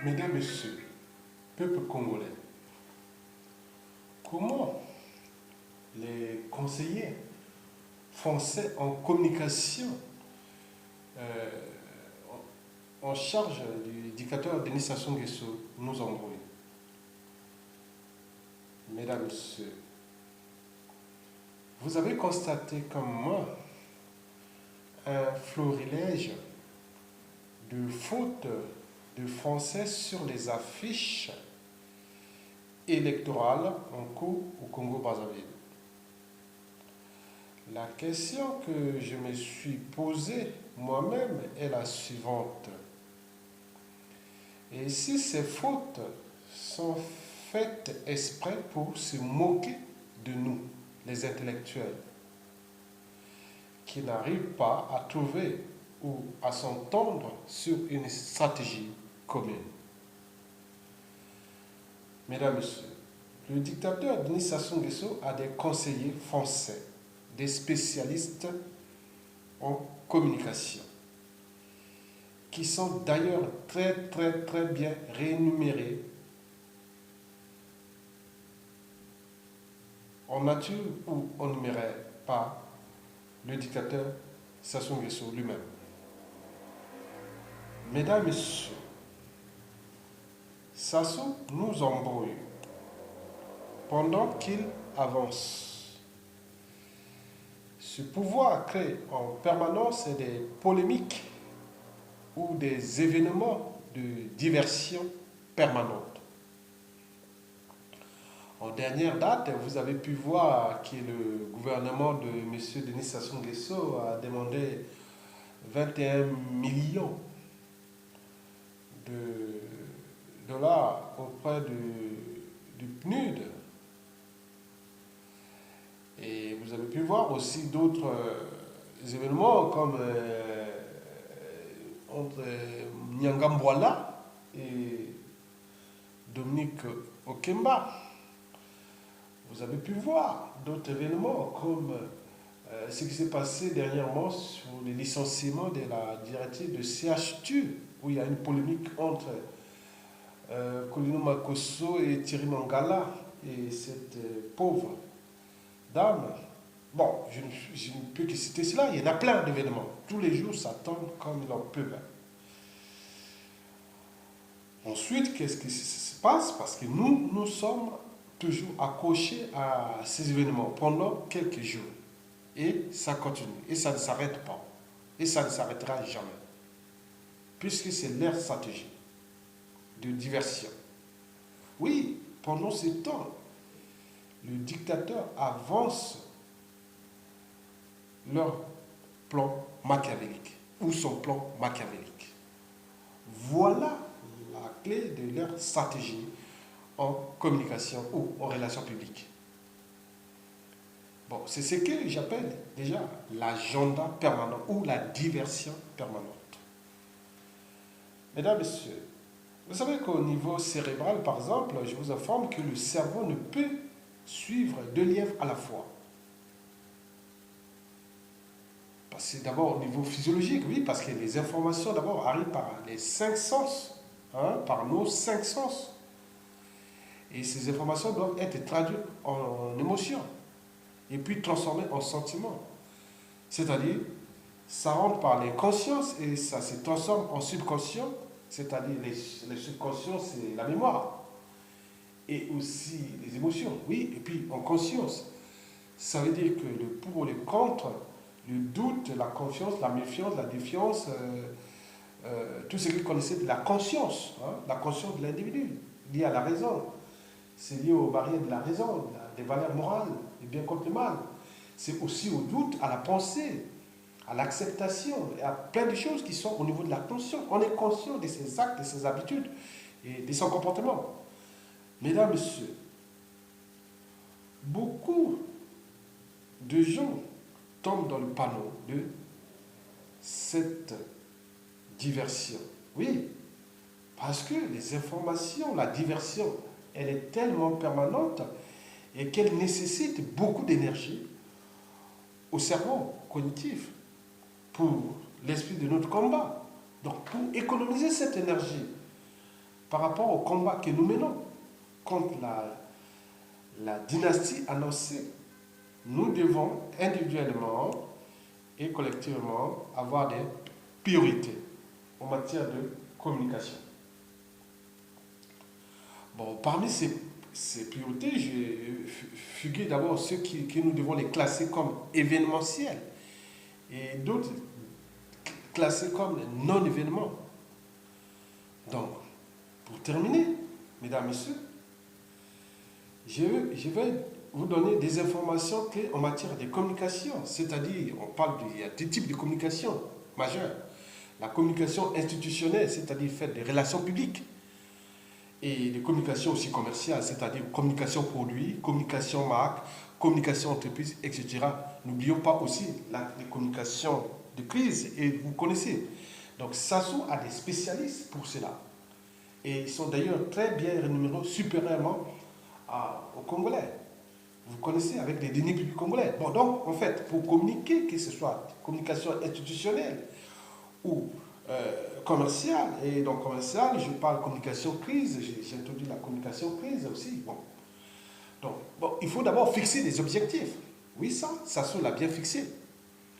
Mesdames, Messieurs, peuple congolais, comment les conseillers français en communication en charge du dictateur Denis Sassou Nguesso nous embrouillent? Mesdames, Messieurs, vous avez constaté comme moi un florilège de fautes de français sur les affiches électorales en cours au Congo-Brazzaville. La question que je me suis posée moi-même est la suivante. Et si ces fautes sont faites exprès pour se moquer de nous, les intellectuels, qui n'arrivent pas à trouver ou à s'entendre sur une stratégie commune? Mesdames, Messieurs, le dictateur Denis Sassou Nguesso a des conseillers français, des spécialistes en communication, qui sont d'ailleurs très bien rémunérés en nature ou en numéraire par le dictateur Sassou Nguesso lui-même. Mesdames, Messieurs, Sassou nous embrouille pendant qu'il avance. Ce pouvoir crée en permanence des polémiques ou des événements de diversion permanente. En dernière date, vous avez pu voir que le gouvernement de M. Denis Sassou Nguesso a demandé 21 millions de dollars auprès du PNUD. Et vous avez pu voir aussi d'autres événements comme entre Nyangambwala et Dominique Okemba. Vous avez pu voir d'autres événements comme ce qui s'est passé dernièrement sur les licenciements de la directive de CHTU, où il y a une polémique entre Colino Makosso et Thierry Mangala et cette pauvre dame. Bon, je ne peux que citer cela, il y en a plein d'événements. Tous les jours, ça tombe comme il en peut. Ensuite, qu'est-ce qui se passe? Parce que nous sommes toujours accrochés à ces événements pendant quelques jours. Et ça continue. Et ça ne s'arrête pas. Et ça ne s'arrêtera jamais. Puisque c'est leur stratégie de diversion. Oui, pendant ce temps, le dictateur avance leur plan machiavélique ou son plan machiavélique. Voilà la clé de leur stratégie en communication ou en relations publiques. Bon, c'est ce que j'appelle déjà l'agenda permanent ou la diversion permanente. Mesdames, Messieurs, vous savez qu'au niveau cérébral, par exemple, je vous informe que le cerveau ne peut suivre deux lièvres à la fois. C'est d'abord au niveau physiologique, oui, parce que les informations d'abord arrivent par les cinq sens, par nos cinq sens. Et ces informations doivent être traduites en émotions et puis transformées en sentiments. C'est-à-dire, ça rentre par les consciences et ça se transforme en subconscient, c'est-à-dire les subconscients, c'est la mémoire. Et aussi les émotions, oui, et puis en conscience. Ça veut dire que le pour, le contre, le doute, la confiance, la méfiance, la défiance, tout ce qu'il connaissait de la conscience, hein, la conscience de l'individu, liée à la raison. C'est lié aux barrières de la raison, des valeurs morales, du bien contre le mal. C'est aussi au doute, à la pensée, à l'acceptation, et à plein de choses qui sont au niveau de la conscience. On est conscient de ses actes, de ses habitudes et de son comportement. Mesdames, Messieurs, beaucoup de gens tombent dans le panneau de cette diversion. Oui, parce que les informations, la diversion, elle est tellement permanente et qu'elle nécessite beaucoup d'énergie au cerveau cognitif pour l'esprit de notre combat. Donc, pour économiser cette énergie par rapport au combat que nous menons contre la dynastie annoncée, nous devons individuellement et collectivement avoir des priorités en matière de communication. Bon, parmi ces priorités, je figure d'abord ceux que nous devons les classer comme événementiels et d'autres classés comme non événements. Donc, pour terminer, mesdames, messieurs, je vais vous donner des informations clés en matière de communication. C'est-à-dire, il y a deux types de communication majeures. La communication institutionnelle, c'est-à-dire faite des relations publiques, et les communications aussi commerciales, c'est-à-dire communication produit, communication marque, communication entreprise, etc. N'oublions pas aussi les communications de crise, et vous connaissez. Donc, SASO a des spécialistes pour cela. Et ils sont d'ailleurs très bien rémunérés supérieurement aux Congolais. Vous connaissez avec les deniers publics congolais. Bon, donc, en fait, pour communiquer, que ce soit communication institutionnelle ou commerciale, et donc commerciale, je parle communication crise, j'ai introduit la communication crise aussi. Bon. Donc, bon, il faut d'abord fixer des objectifs. Oui, ça l'a bien fixé.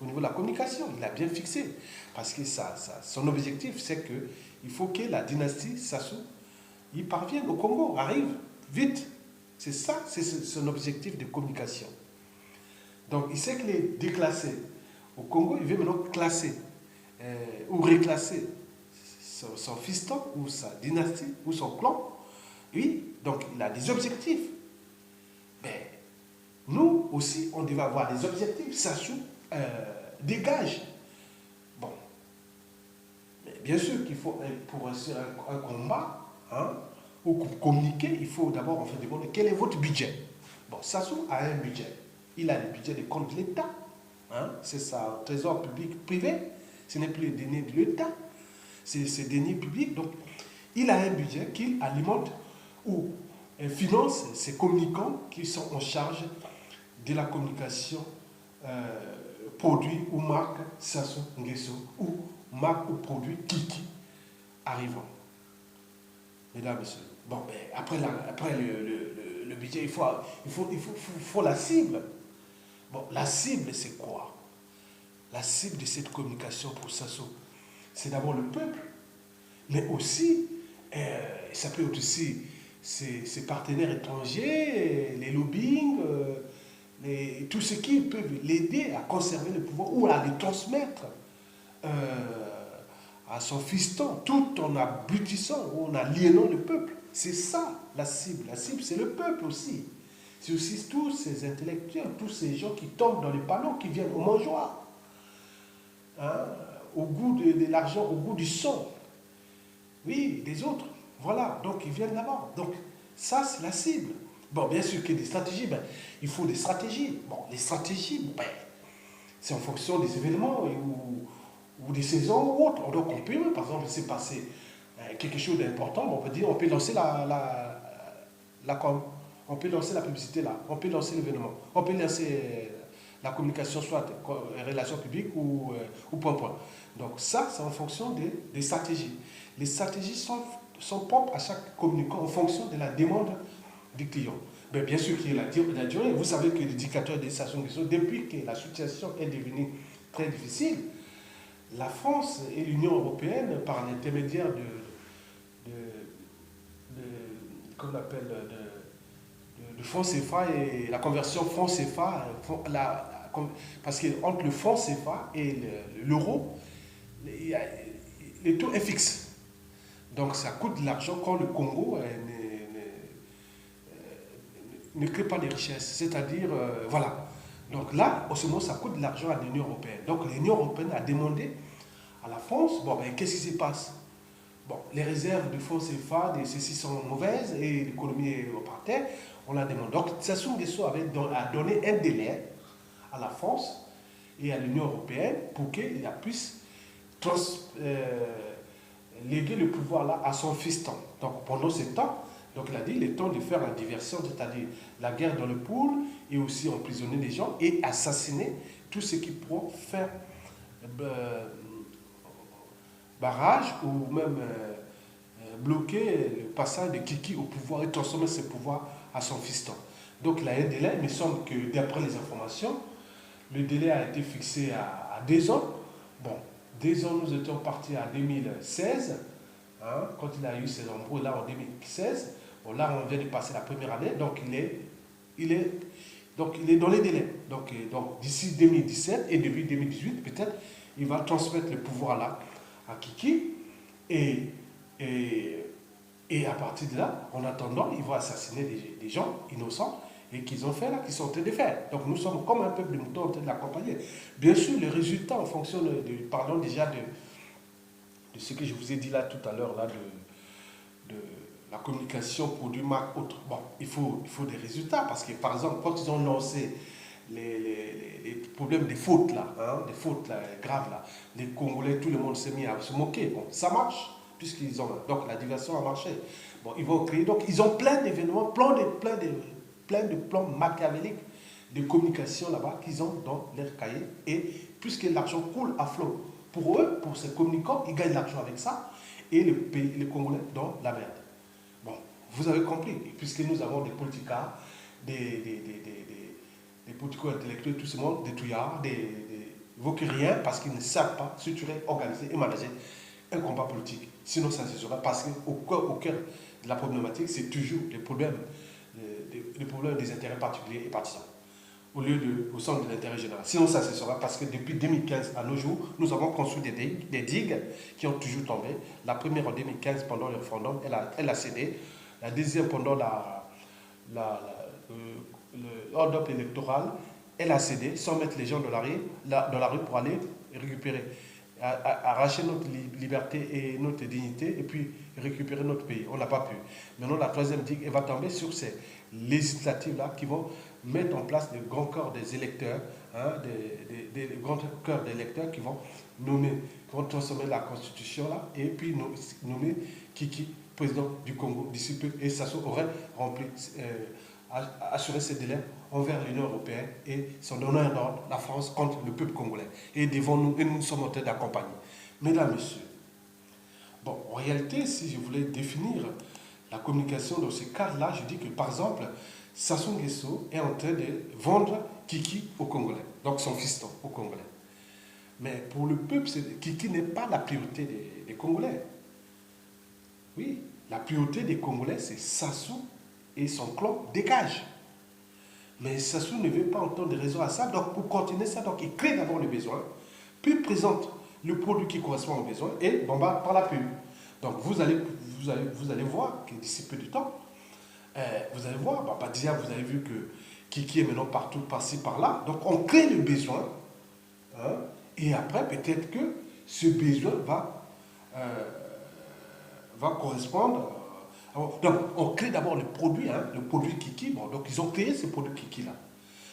Au niveau de la communication, il l'a bien fixé. Parce que son objectif, c'est qu'il faut que la dynastie Sassou y parvienne au Congo, arrive vite. C'est ça, c'est son objectif de communication. Donc, il sait qu'il est déclassé. Au Congo, il veut maintenant classer ou reclasser son fiston ou sa dynastie ou son clan. Oui, donc il a des objectifs. Mais nous aussi, on devait avoir des objectifs. Sassou dégage. Bon. Mais bien sûr qu'il faut, pour un combat, hein, ou pour communiquer, il faut d'abord en fait demander quel est votre budget. Bon, Sassou a un budget. Il a le budget des comptes de l'État. Hein, c'est ça, trésor public privé. Ce n'est plus les deniers de l'État. C'est ces deniers publics. Donc, il a un budget qu'il alimente ou finance ses communicants qui sont en charge de la communication produit ou marque Sassou Nguesso ou marque ou produit Kiki arrivant. Mesdames, messieurs. Bon, ben, après le budget, il faut la cible. Bon, la cible, c'est quoi? La cible de cette communication pour Sassou, c'est d'abord le peuple, mais aussi, ça peut être aussi ses partenaires étrangers, les lobbying, tout ce qui peut l'aider à conserver le pouvoir ou à le transmettre à son fiston, tout en abrutissant ou en aliénant le peuple. C'est ça la cible. La cible, c'est le peuple aussi. C'est aussi tous ces intellectuels, tous ces gens qui tombent dans les panneaux, qui viennent au mangeoir, hein, au goût de l'argent, au goût du sang. Oui, des autres. Voilà, donc ils viennent là-bas. Donc ça, c'est la cible. Bon, bien sûr qu'il y a des stratégies, ben, il faut des stratégies. Bon, les stratégies, ben, c'est en fonction des événements ou des saisons ou autres. Donc on peut, par exemple, s'est passé quelque chose d'important, on peut dire, on peut lancer la com, on peut lancer la publicité là, on peut lancer l'événement, on peut lancer la communication, soit relations publiques ou point. Donc ça, c'est en fonction des stratégies. Les stratégies sont propres à chaque communicant en fonction de la demande du client. Mais bien sûr qu'il y a la durée. Vous savez que l'éducateur des Sassou Nguesso, depuis que la situation est devenue très difficile, la France et l'Union européenne, par l'intermédiaire qu'on appelle de franc CFA et la conversion franc CFA, parce qu'entre le franc CFA et l'euro, il le taux est fixe. Donc ça coûte de l'argent quand le Congo ne crée pas de richesses. C'est-à-dire, voilà. Donc là, en ce moment, ça coûte de l'argent à l'Union européenne. Donc l'Union européenne a demandé à la France, bon, ben, qu'est-ce qui se passe? Bon, les réserves de fonds CFA, de ceci sont mauvaises et l'économie est par terre. On la demande. Donc Sassou Nguesso a donné un délai à la France et à l'Union européenne pour qu'il puisse léguer le pouvoir là à son fiston. Donc pendant ce temps, donc il a dit il est temps de faire la diversion, c'est-à-dire la guerre dans le pool et aussi emprisonner les gens et assassiner tous ceux qui pourront faire barrage ou même bloquer le passage de Kiki au pouvoir et transformer ce pouvoir à son fiston. Donc il a un délai, il me semble que d'après les informations, le délai a été fixé à 2 ans. Bon, 2 ans, nous étions partis en 2016, hein, quand il a eu ses embrouilles là en 2016. Bon, là, on vient de passer la première année, donc il est dans les délais. Donc d'ici 2017 et depuis 2018, peut-être, il va transmettre le pouvoir là à Kiki. Et à partir de là, en attendant, il va assassiner des gens innocents et qu'ils ont fait là, qu'ils sont en train de faire. Donc nous sommes comme un peuple de moutons en train de l'accompagner. Bien sûr, les résultats en fonction parlons déjà de ce que je vous ai dit là tout à l'heure, là, de la communication produit marque autre. Bon, il faut des résultats parce que par exemple, quand ils ont lancé les problèmes des fautes là, hein, des fautes là, graves là, les Congolais, tout le monde s'est mis à se moquer. Bon, ça marche puisqu'ils ont donc la diversion a marché. Bon, ils vont créer donc ils ont plein d'événements, plein de plans machiavéliques de communication là-bas qu'ils ont dans leur cahier et puisque l'argent coule à flot pour eux, pour ces communicants, ils gagnent l'argent avec ça et les Congolais dans la merde. Bon, vous avez compris, puisque nous avons des politicards, des politico-intellectuels, tout ce monde, des touillards, des vauqueriens, parce qu'ils ne savent pas structurer, organiser et manager un combat politique. Sinon, ça se sera parce qu'au cœur de la problématique, c'est toujours les problèmes des intérêts particuliers et partisans, au centre de l'intérêt général. Sinon, ça se sera parce que depuis 2015 à nos jours, nous avons construit des digues qui ont toujours tombé. La première en 2015 pendant le référendum, elle a cédé. La deuxième pendant le hold-up électoral, elle a cédé sans mettre les gens dans la rue pour aller récupérer, arracher notre liberté et notre dignité et puis récupérer notre pays. On n'a pas pu. Maintenant, la troisième digue, elle va tomber sur ces législatives-là qui vont mettre en place des grands corps des électeurs, hein, des grands corps d'électeurs qui vont transformer la constitution là et puis nommer Kiki président du Congo d'ici peu et ça aurait assuré ses délais envers l'Union européenne et son honneur d'ordre, la France contre le peuple congolais. Et nous sommes en train d'accompagner. Mesdames, Messieurs, bon, en réalité, si je voulais définir la communication dans ce cadre-là, je dis que par exemple, Sassou Nguesso est en train de vendre Kiki aux Congolais, donc son fiston aux Congolais. Mais pour le peuple, Kiki n'est pas la priorité des Congolais. Oui, la priorité des Congolais, c'est Sassou et son clan dégage. Mais Sassou ne veut pas entendre de raison à ça, donc pour continuer ça, donc il crée d'abord le besoin, puis présente le produit qui correspond aux besoins et bombarde par la pub. Donc vous allez voir que d'ici peu de temps, vous allez voir, déjà vous avez vu que Kiki est maintenant partout, par-ci, par-là. Donc on crée le besoin, hein, et après peut-être que ce besoin va correspondre. Donc on crée d'abord le produit Kiki. Bon, donc ils ont créé ce produit Kiki-là.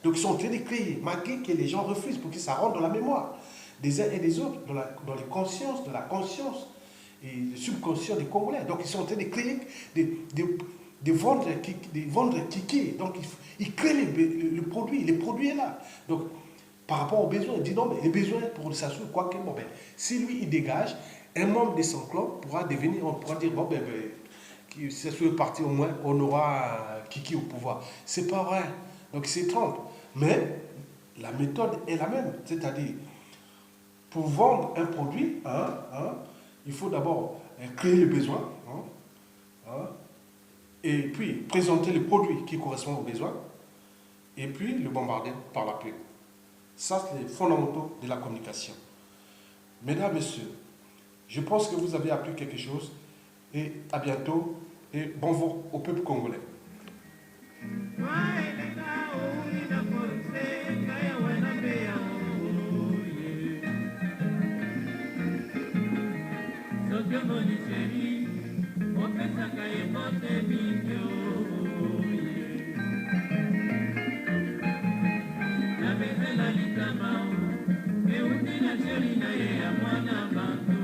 Donc ils sont en train de créer, malgré que les gens refusent pour que ça rentre dans la mémoire des uns et des autres, dans les consciences, dans la conscience et le subconscient des Congolais. Donc ils sont en train de créer, de vendre Kiki. Donc ils créent le produit est là. Donc par rapport aux besoins, ils disent non, mais les besoins pour le Sassou, quoi que bon, ben, si lui il dégage, un membre de son clan pourra devenir, on pourra dire, bon, ben si Sassou est parti, au moins on aura Kiki au pouvoir. C'est pas vrai. Donc c'est trompe. Mais la méthode est la même. C'est-à-dire, pour vendre un produit, il faut d'abord créer le besoin, et puis présenter le produit qui correspond aux besoins, et puis le bombarder par la pub. Ça, c'est les fondamentaux de la communication. Mesdames, Messieurs, Je pense que vous avez appris quelque chose et à bientôt et bon vent au peuple congolais. Mwana bantu